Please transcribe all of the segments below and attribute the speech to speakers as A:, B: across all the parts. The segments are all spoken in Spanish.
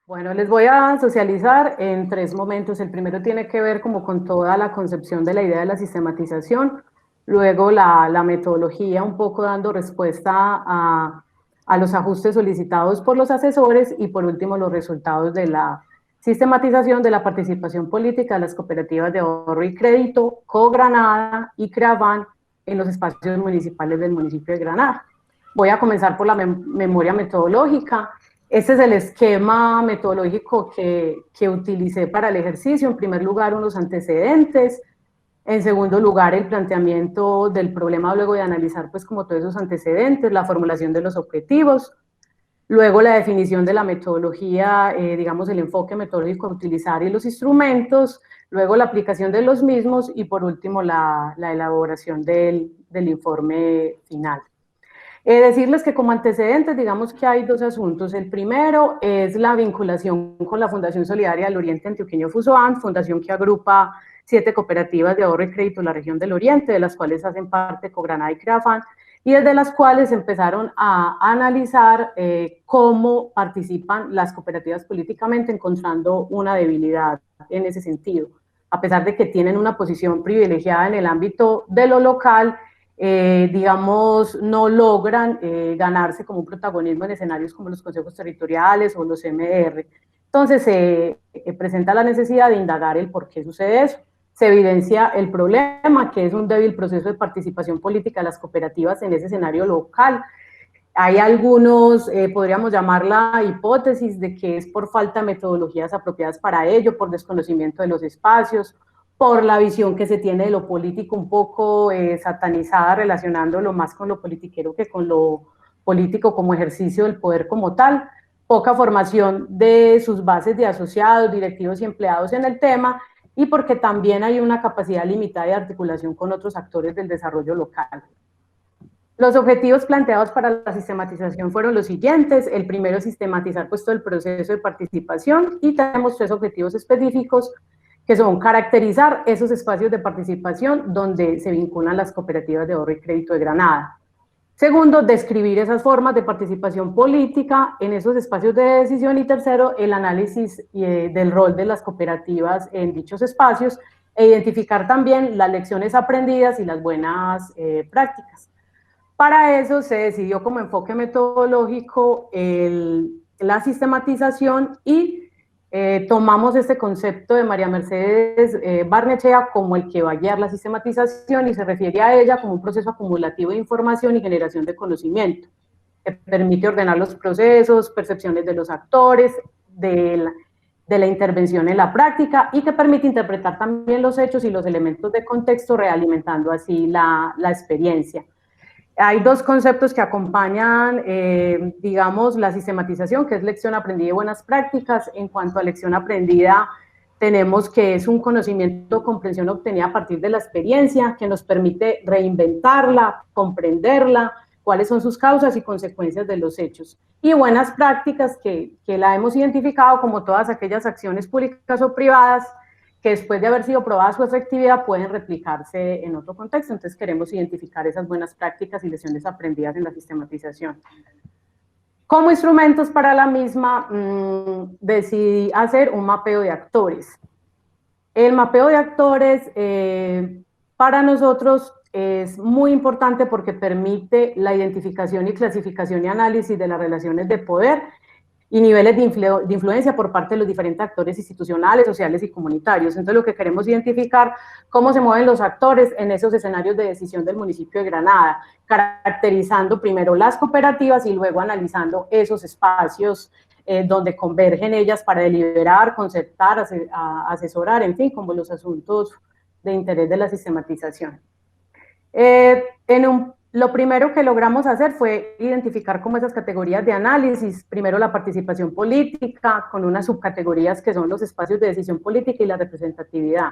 A: Bueno, les voy a socializar en tres momentos. El primero tiene que ver como con toda la concepción de la idea de la sistematización, luego la metodología, un poco dando respuesta a los ajustes solicitados por los asesores y por último los resultados de la sistematización de la participación política de las cooperativas de ahorro y crédito, CoGranada y CREAVAN en los espacios municipales del municipio de Granada. Voy a comenzar por la memoria metodológica. Este es el esquema metodológico que utilicé para el ejercicio. En primer lugar, unos antecedentes. En segundo lugar, el planteamiento del problema luego de analizar pues como todos esos antecedentes, la formulación de los objetivos, luego la definición de la metodología, digamos el enfoque metodológico a utilizar y los instrumentos, luego la aplicación de los mismos y por último la elaboración del informe final. Decirles que como antecedentes, digamos que hay dos asuntos. El primero es la vinculación con la Fundación Solidaria del Oriente Antioqueño FUSOAN, fundación que agrupa 7 cooperativas de ahorro y crédito en la región del Oriente, de las cuales hacen parte CoGranada y CREAFAN, y desde las cuales empezaron a analizar cómo participan las cooperativas políticamente, encontrando una debilidad en ese sentido. A pesar de que tienen una posición privilegiada en el ámbito de lo local, digamos, no logran ganarse como un protagonismo en escenarios como los consejos territoriales o los MR. Entonces se presenta la necesidad de indagar el por qué sucede eso. Se evidencia el problema, que es un débil proceso de participación política de las cooperativas en ese escenario local. Hay algunos, podríamos llamar la hipótesis de que es por falta de metodologías apropiadas para ello, por desconocimiento de los espacios, por la visión que se tiene de lo político un poco satanizada, relacionándolo más con lo politiquero que con lo político como ejercicio del poder como tal, poca formación de sus bases de asociados, directivos y empleados en el tema, y porque también hay una capacidad limitada de articulación con otros actores del desarrollo local. Los objetivos planteados para la sistematización fueron los siguientes. El primero es sistematizar pues todo el proceso de participación y tenemos 3 objetivos específicos que son caracterizar esos espacios de participación donde se vinculan las cooperativas de ahorro y crédito de Granada. Segundo, describir esas formas de participación política en esos espacios de decisión. Y tercero, el análisis del rol de las cooperativas en dichos espacios e identificar también las lecciones aprendidas y las buenas prácticas. Para eso se decidió como enfoque metodológico la sistematización y tomamos este concepto de María Mercedes Barnechea como el que va a guiar la sistematización y se refiere a ella como un proceso acumulativo de información y generación de conocimiento, que permite ordenar los procesos, percepciones de los actores, de la intervención en la práctica y que permite interpretar también los hechos y los elementos de contexto, realimentando así la experiencia. Hay 2 conceptos que acompañan, digamos, la sistematización, que es lección aprendida y buenas prácticas. En cuanto a lección aprendida, tenemos que es un conocimiento o comprensión obtenida a partir de la experiencia, que nos permite reinventarla, comprenderla, cuáles son sus causas y consecuencias de los hechos. Y buenas prácticas que la hemos identificado como todas aquellas acciones públicas o privadas que después de haber sido probada su efectividad pueden replicarse en otro contexto. Entonces queremos identificar esas buenas prácticas y lecciones aprendidas en la sistematización. Como instrumentos para la misma, decidí hacer un mapeo de actores. El mapeo de actores para nosotros es muy importante porque permite la identificación y clasificación y análisis de las relaciones de poder y niveles de influencia por parte de los diferentes actores institucionales, sociales y comunitarios. Entonces lo que queremos identificar cómo se mueven los actores en esos escenarios de decisión del municipio de Granada, caracterizando primero las cooperativas y luego analizando esos espacios donde convergen ellas para deliberar, concertar, asesorar, en fin, como los asuntos de interés de la sistematización. Lo primero que logramos hacer fue identificar como esas categorías de análisis, primero la participación política, con unas subcategorías que son los espacios de decisión política y la representatividad.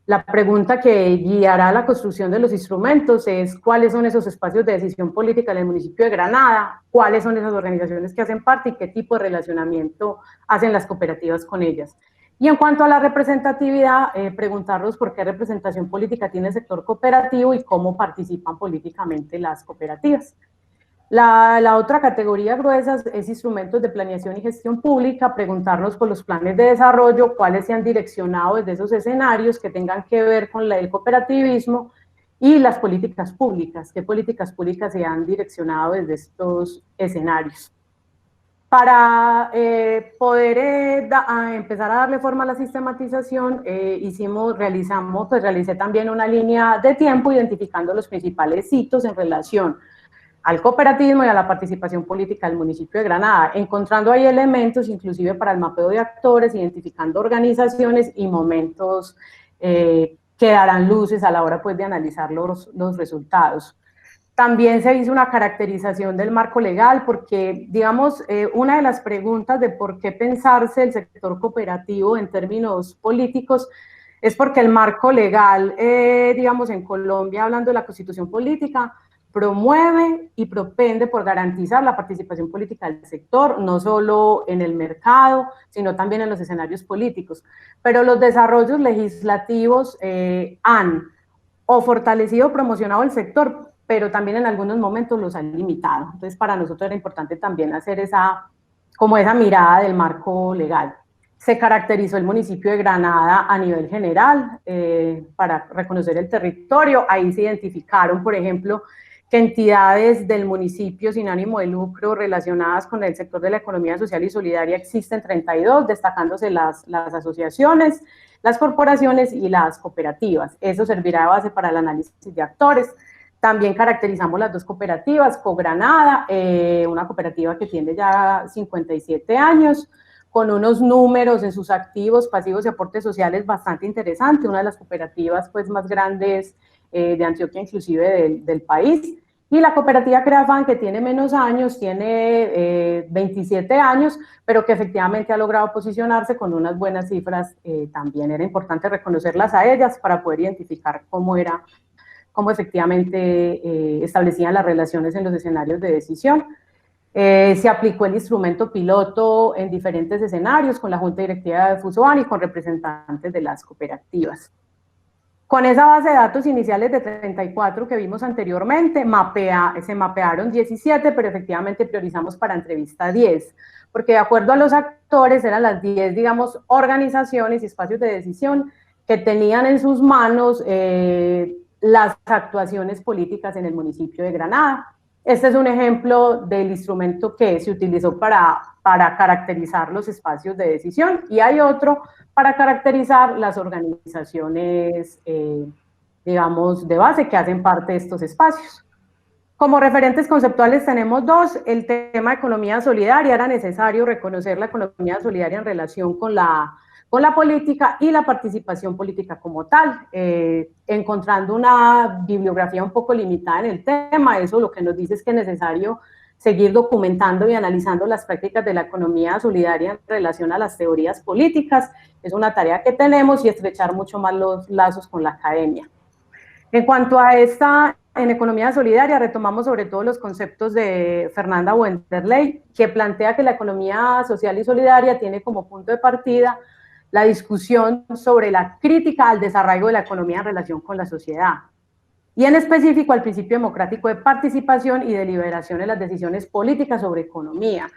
A: La pregunta que guiará la construcción de los instrumentos es cuáles son esos espacios de decisión política en el municipio de Granada, cuáles son esas organizaciones que hacen parte y qué tipo de relacionamiento hacen las cooperativas con ellas. Y en cuanto a la representatividad, preguntarnos por qué representación política tiene el sector cooperativo y cómo participan políticamente las cooperativas. La otra categoría gruesa es instrumentos de planeación y gestión pública, preguntarnos por los planes de desarrollo, cuáles se han direccionado desde esos escenarios que tengan que ver con el cooperativismo y las políticas públicas, qué políticas públicas se han direccionado desde estos escenarios. Para poder empezar a darle forma a la sistematización, realicé también una línea de tiempo identificando los principales hitos en relación al cooperativismo y a la participación política del municipio de Granada, encontrando ahí elementos inclusive para el mapeo de actores, identificando organizaciones y momentos que darán luces a la hora pues, de analizar los resultados. También se hizo una caracterización del marco legal porque, digamos, una de las preguntas de por qué pensarse el sector cooperativo en términos políticos es porque el marco legal, digamos, en Colombia, hablando de la constitución política, promueve y propende por garantizar la participación política del sector, no solo en el mercado, sino también en los escenarios políticos. Pero los desarrollos legislativos han o fortalecido o promocionado el sector, pero también en algunos momentos los han limitado. Entonces, para nosotros era importante también hacer esa mirada del marco legal. Se caracterizó el municipio de Granada a nivel general para reconocer el territorio. Ahí se identificaron, por ejemplo, que entidades del municipio sin ánimo de lucro relacionadas con el sector de la economía social y solidaria existen 32, destacándose las asociaciones, las corporaciones y las cooperativas. Eso servirá de base para el análisis de actores. También caracterizamos las dos cooperativas, Cogranada, una cooperativa que tiene ya 57 años, con unos números en sus activos, pasivos y aportes sociales bastante interesantes, una de las cooperativas pues, más grandes de Antioquia, inclusive del país. Y la cooperativa Creafan, que tiene menos años, tiene 27 años, pero que efectivamente ha logrado posicionarse con unas buenas cifras. También era importante reconocerlas a ellas para poder identificar cómo efectivamente establecían las relaciones en los escenarios de decisión. Se aplicó el instrumento piloto en diferentes escenarios con la Junta Directiva de Fusoan y con representantes de las cooperativas. Con esa base de datos iniciales de 34 que vimos anteriormente, se mapearon 17, pero efectivamente priorizamos para entrevista 10, porque de acuerdo a los actores eran las 10, digamos, organizaciones y espacios de decisión que tenían en sus manos las actuaciones políticas en el municipio de Granada. Este es un ejemplo del instrumento que se utilizó para caracterizar los espacios de decisión y hay otro para caracterizar las organizaciones, digamos, de base que hacen parte de estos espacios. Como referentes conceptuales tenemos dos. El tema de economía solidaria, era necesario reconocer la economía solidaria en relación con la política y la participación política como tal, encontrando una bibliografía un poco limitada en el tema. Eso lo que nos dice es que es necesario seguir documentando y analizando las prácticas de la economía solidaria en relación a las teorías políticas. Es una tarea que tenemos y estrechar mucho más los lazos con la academia. En cuanto a esta, en economía solidaria, retomamos sobre todo los conceptos de Fernanda Wenderley, que plantea que la economía social y solidaria tiene como punto de partida la discusión sobre la crítica al desarraigo de la economía en relación con la sociedad, y en específico al principio democrático de participación y deliberación en las decisiones políticas sobre economía.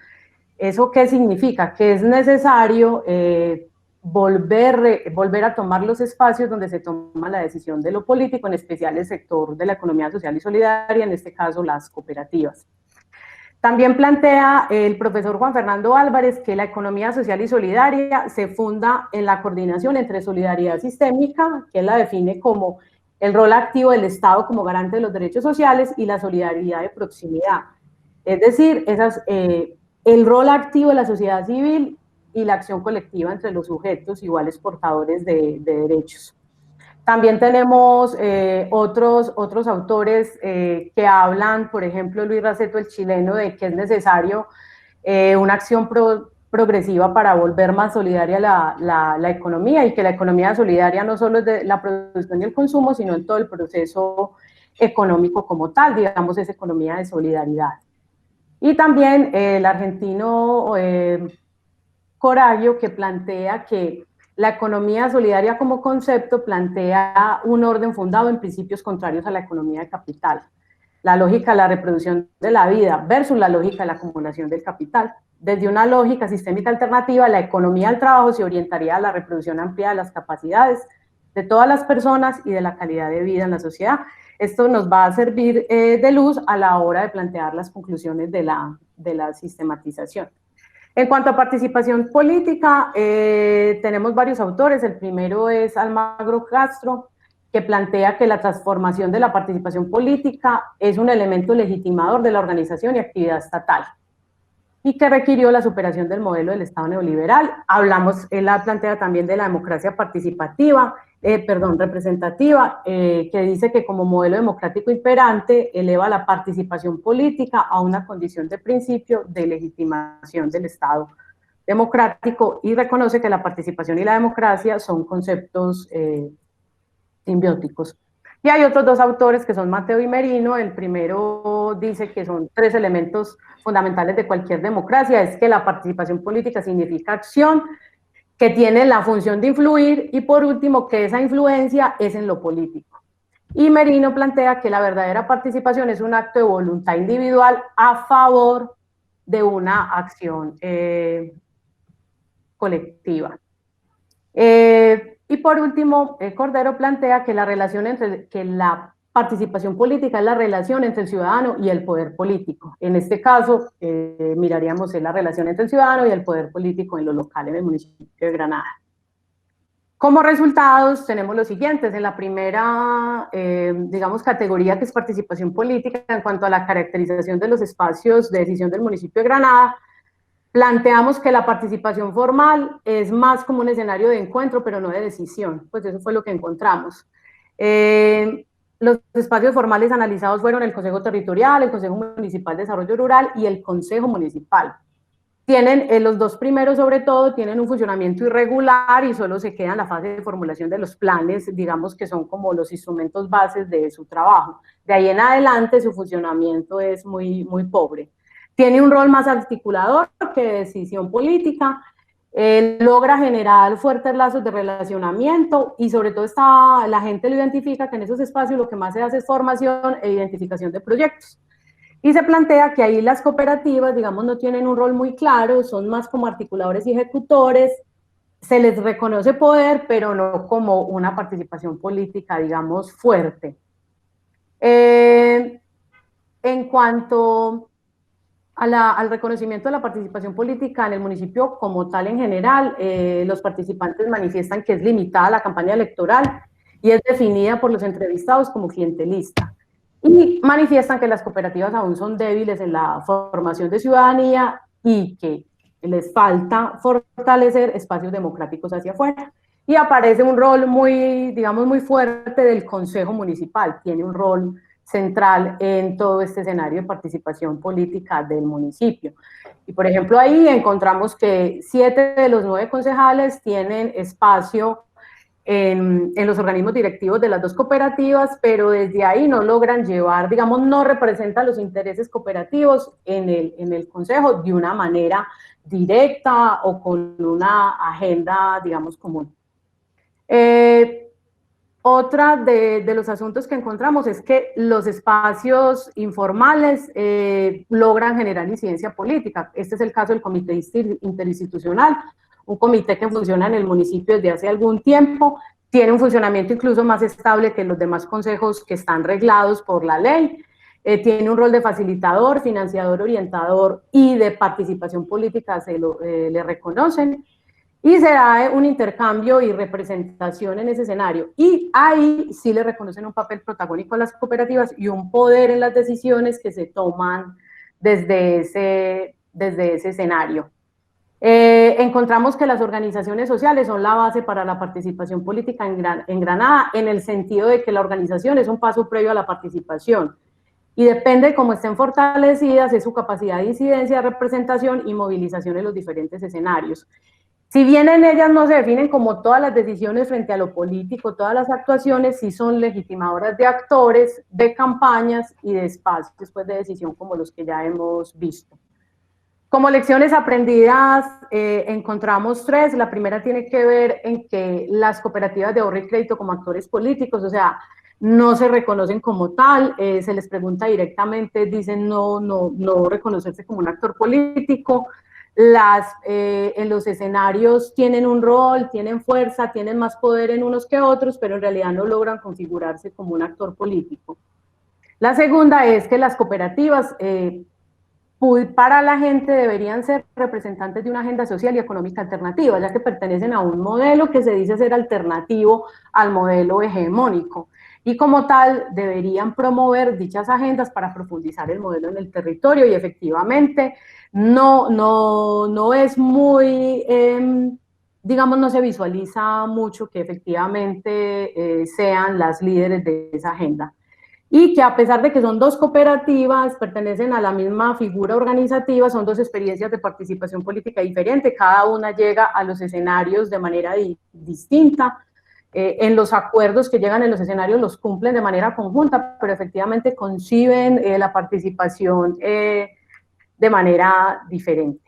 A: ¿Eso qué significa? Que es necesario volver a tomar los espacios donde se toma la decisión de lo político, en especial el sector de la economía social y solidaria, en este caso las cooperativas. También plantea el profesor Juan Fernando Álvarez que la economía social y solidaria se funda en la coordinación entre solidaridad sistémica, que él la define como el rol activo del Estado como garante de los derechos sociales, y la solidaridad de proximidad. Es decir, el rol activo de la sociedad civil y la acción colectiva entre los sujetos iguales portadores de derechos. También tenemos otros autores que hablan, por ejemplo, Luis Raceto, el chileno, de que es necesario una acción progresiva para volver más solidaria la economía, y que la economía solidaria no solo es de la producción y el consumo, sino en todo el proceso económico como tal, digamos, es economía de solidaridad. Y también el argentino Coraglio, que plantea que la economía solidaria como concepto plantea un orden fundado en principios contrarios a la economía de capital. la lógica de la reproducción de la vida versus la lógica de la acumulación del capital. Desde una lógica sistémica alternativa, la economía del trabajo se orientaría a la reproducción amplia de las capacidades de todas las personas y de la calidad de vida en la sociedad. Esto nos va a servir de luz a la hora de plantear las conclusiones de la sistematización. En cuanto a participación política, tenemos varios autores. El primero es Almagro Castro, que plantea que la transformación de la participación política es un elemento legitimador de la organización y actividad estatal, y que requirió la superación del modelo del Estado neoliberal. Él plantea también de la democracia participativa, representativa, que dice que como modelo democrático imperante eleva la participación política a una condición de principio de legitimación del Estado democrático, y reconoce que la participación y la democracia son conceptos simbióticos. Y hay otros dos autores que son Mateo y Merino. El primero dice que son tres elementos fundamentales de cualquier democracia: es que la participación política significa acción, que tiene la función de influir, y por último, que esa influencia es en lo político. Y Merino plantea que la verdadera participación es un acto de voluntad individual a favor de una acción colectiva. Y por último, Cordero plantea que la participación política es la relación entre el ciudadano y el poder político. En este caso, miraríamos la relación entre el ciudadano y el poder político en lo local, en el municipio de Granada. Como resultados tenemos los siguientes. En la primera, categoría, que es participación política, en cuanto a la caracterización de los espacios de decisión del municipio de Granada, planteamos que la participación formal es más como un escenario de encuentro, pero no de decisión. Pues eso fue lo que encontramos. Los espacios formales analizados fueron el Consejo Territorial, el Consejo Municipal de Desarrollo Rural y el Consejo Municipal. Los dos primeros, sobre todo, tienen un funcionamiento irregular y solo se queda en la fase de formulación de los planes, digamos que son como los instrumentos bases de su trabajo. De ahí en adelante su funcionamiento es muy, muy pobre. Tiene un rol más articulador que de decisión política, logra generar fuertes lazos de relacionamiento, y sobre todo la gente lo identifica que en esos espacios lo que más se hace es formación e identificación de proyectos. Y se plantea que ahí las cooperativas, no tienen un rol muy claro, son más como articuladores y ejecutores, se les reconoce poder, pero no como una participación política, fuerte. En cuanto al reconocimiento de la participación política en el municipio como tal en general, los participantes manifiestan que es limitada la campaña electoral y es definida por los entrevistados como clientelista. Y manifiestan que las cooperativas aún son débiles en la formación de ciudadanía y que les falta fortalecer espacios democráticos hacia afuera. Y aparece un rol muy fuerte del Consejo Municipal, tiene un rol central en todo este escenario de participación política del municipio. Y por ejemplo, ahí encontramos que 7 de los 9 concejales tienen espacio en los organismos directivos de las dos cooperativas, pero desde ahí no logran llevar, no representan los intereses cooperativos en el consejo de una manera directa o con una agenda, común. Otra de los asuntos que encontramos es que los espacios informales logran generar incidencia política. Este es el caso del Comité Interinstitucional, un comité que funciona en el municipio desde hace algún tiempo, tiene un funcionamiento incluso más estable que los demás consejos que están reglados por la ley, tiene un rol de facilitador, financiador, orientador y de participación política, le reconocen, y se da un intercambio y representación en ese escenario, y ahí sí le reconocen un papel protagónico a las cooperativas y un poder en las decisiones que se toman desde ese escenario. Encontramos que las organizaciones sociales son la base para la participación política en Granada, en el sentido de que la organización es un paso previo a la participación, y depende de cómo estén fortalecidas es su capacidad de incidencia, representación y movilización en los diferentes escenarios. Si bien en ellas no se definen como todas las decisiones frente a lo político, todas las actuaciones sí son legitimadoras de actores, de campañas y de espacios de decisión como los que ya hemos visto. Como lecciones aprendidas, encontramos 3. La primera tiene que ver en que las cooperativas de ahorro y crédito como actores políticos, o sea, no se reconocen como tal, se les pregunta directamente, dicen no reconocerse como un actor político. En los escenarios tienen un rol, tienen fuerza, tienen más poder en unos que otros, pero en realidad no logran configurarse como un actor político. La segunda es que las cooperativas para la gente deberían ser representantes de una agenda social y económica alternativa, ya que pertenecen a un modelo que se dice ser alternativo al modelo hegemónico. Y como tal, deberían promover dichas agendas para profundizar el modelo en el territorio y efectivamente no es muy, digamos, no se visualiza mucho que efectivamente sean las líderes de esa agenda y que a pesar de que son dos cooperativas, pertenecen a la misma figura organizativa, son dos experiencias de participación política diferente, cada una llega a los escenarios de manera distinta, en los acuerdos que llegan en los escenarios los cumplen de manera conjunta, pero efectivamente conciben la participación de manera diferente.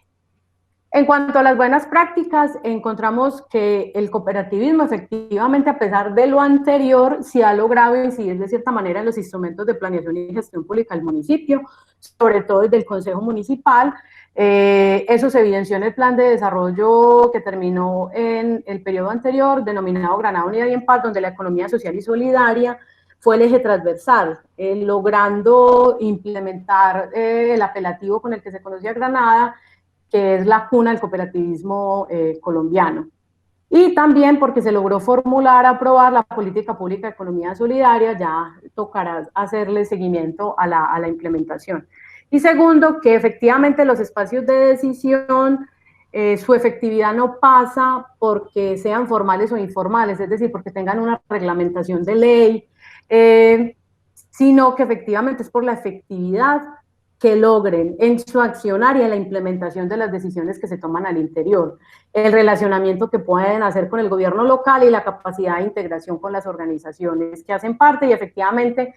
A: En cuanto a las buenas prácticas, encontramos que el cooperativismo efectivamente, a pesar de lo anterior, sí ha logrado incidir de cierta manera en los instrumentos de planeación y gestión pública del municipio, sobre todo desde el Consejo Municipal. Eso se evidenció en el plan de desarrollo que terminó en el periodo anterior, denominado Granada Unidad y en Paz, donde la economía social y solidaria fue el eje transversal, logrando implementar el apelativo con el que se conocía Granada, que es la cuna del cooperativismo colombiano. Y también porque se logró formular, aprobar la política pública de economía solidaria, ya tocará hacerle seguimiento a la implementación. Y segundo, que efectivamente los espacios de decisión, su efectividad no pasa porque sean formales o informales, es decir, porque tengan una reglamentación de ley, sino que efectivamente es por la efectividad que logren en su accionar y en la implementación de las decisiones que se toman al interior, el relacionamiento que pueden hacer con el gobierno local y la capacidad de integración con las organizaciones que hacen parte y efectivamente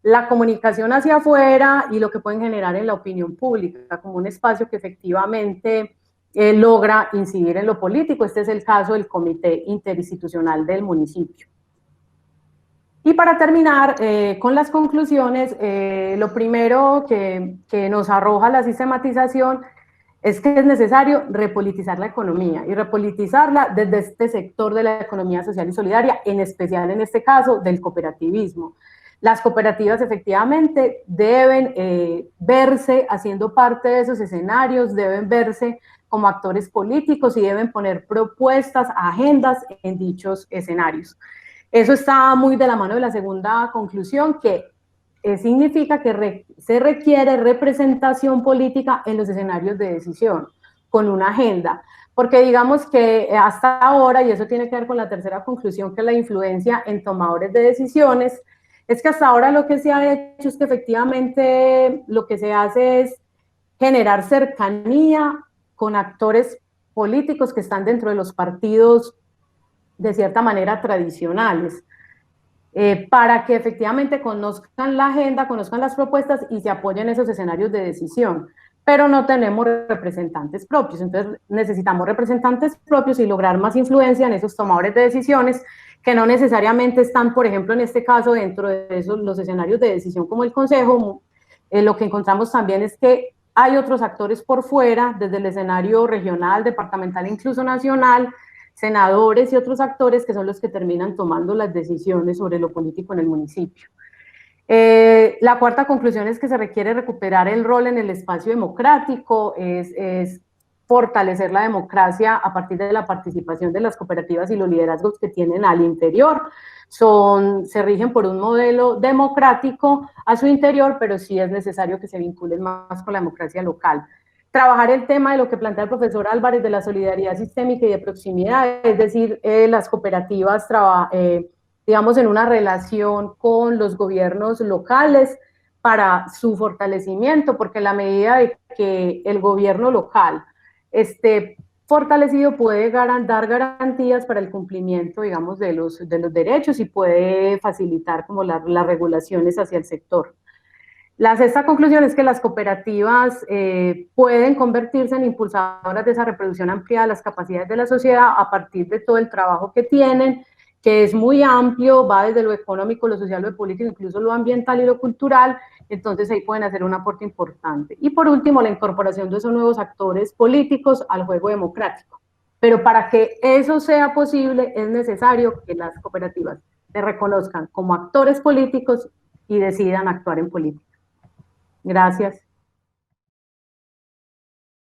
A: la comunicación hacia afuera y lo que pueden generar en la opinión pública como un espacio que efectivamente logra incidir en lo político. Este es el caso del Comité Interinstitucional del municipio. Y para terminar con las conclusiones, lo primero que nos arroja la sistematización es que es necesario repolitizar la economía y repolitizarla desde este sector de la economía social y solidaria, en especial en este caso del cooperativismo. Las cooperativas efectivamente deben verse haciendo parte de esos escenarios, deben verse como actores políticos y deben poner propuestas, agendas en dichos escenarios. Eso está muy de la mano de la segunda conclusión, que significa que se requiere representación política en los escenarios de decisión, con una agenda. Porque digamos que hasta ahora, y eso tiene que ver con la tercera conclusión, que es la influencia en tomadores de decisiones, es que hasta ahora lo que se ha hecho es que efectivamente lo que se hace es generar cercanía con actores políticos que están dentro de los partidos de cierta manera tradicionales, para que efectivamente conozcan la agenda, conozcan las propuestas y se apoyen esos escenarios de decisión. Pero no tenemos representantes propios, entonces necesitamos representantes propios y lograr más influencia en esos tomadores de decisiones que no necesariamente están, por ejemplo, en este caso, dentro de esos, los escenarios de decisión como el Consejo. Lo que encontramos también es que hay otros actores por fuera, desde el escenario regional, departamental e incluso nacional, senadores y otros actores que son los que terminan tomando las decisiones sobre lo político en el municipio. La cuarta conclusión es que se requiere recuperar el rol en el espacio democrático, es fortalecer la democracia a partir de la participación de las cooperativas y los liderazgos que tienen al interior. Se rigen por un modelo democrático a su interior, pero sí es necesario que se vinculen más con la democracia local. Trabajar el tema de lo que plantea el profesor Álvarez de la solidaridad sistémica y de proximidad, es decir, las cooperativas digamos, en una relación con los gobiernos locales para su fortalecimiento, porque en la medida de que el gobierno local esté fortalecido puede dar garantías para el cumplimiento, digamos, de los derechos y puede facilitar como las regulaciones hacia el sector. La sexta conclusión es que las cooperativas pueden convertirse en impulsadoras de esa reproducción ampliada de las capacidades de la sociedad a partir de todo el trabajo que tienen, que es muy amplio, va desde lo económico, lo social, lo político, incluso lo ambiental y lo cultural, entonces ahí pueden hacer un aporte importante. Y por último, la incorporación de esos nuevos actores políticos al juego democrático. Pero para que eso sea posible es necesario que las cooperativas se reconozcan como actores políticos y decidan actuar en política. Gracias.